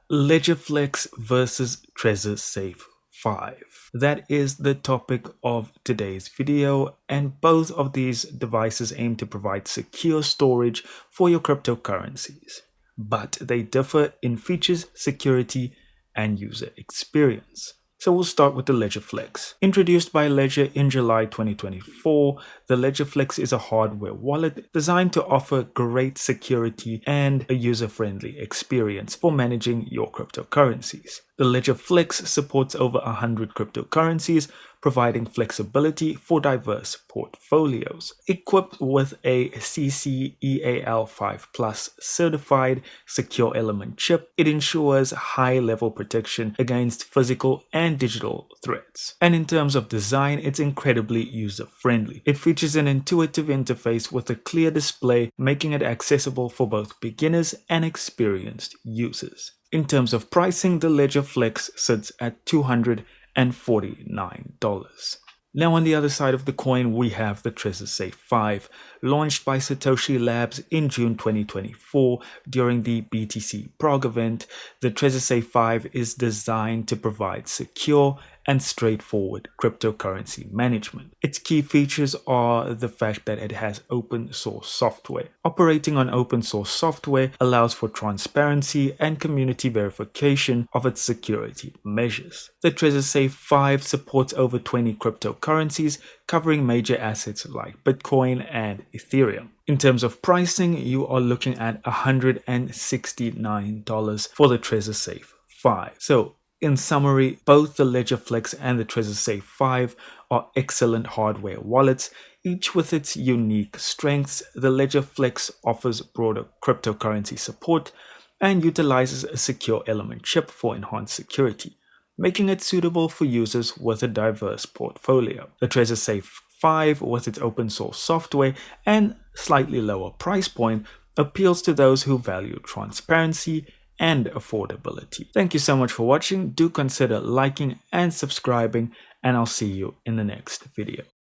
Flex versus Trezor Safe 5. That is the topic of today's video, and both of these devices aim to provide secure storage for your cryptocurrencies. But they differ in features, security, and user experience. So we'll start with the Flex. Introduced by Ledger in July 2024, the Flex is a hardware wallet designed to offer great security and a user-friendly experience for managing your cryptocurrencies. The Flex supports over 100 cryptocurrencies, providing flexibility for diverse portfolios. Equipped with a CCEAL5 Plus certified secure element chip, it ensures high-level protection against physical and digital threats. And in terms of design, it's incredibly user-friendly. It features an intuitive interface with a clear display, making it accessible for both beginners and experienced users. In terms of pricing, the Flex sits at $249. Now on the other side of the coin, we have the Trezor Safe 5, launched by Satoshi Labs in June 2024 during the BTC Prague event. The Trezor Safe 5 is designed to provide secure and straightforward cryptocurrency management. Its key features are the fact that it has open source software. Operating on open source software allows for transparency and community verification of its security measures. The Trezor Safe 5 supports over 20 cryptocurrencies, covering major assets like Bitcoin and Ethereum. In terms of pricing, you are looking at $169 for the Trezor Safe 5. So in summary, both the Flex and the Trezor Safe 5 are excellent hardware wallets, each with its unique strengths. The Flex offers broader cryptocurrency support and utilizes a secure element chip for enhanced security, making it suitable for users with a diverse portfolio. The Trezor Safe 5, with its open source software and slightly lower price point, appeals to those who value transparency and affordability. Thank you so much for watching. Do consider liking and subscribing, and I'll see you in the next video.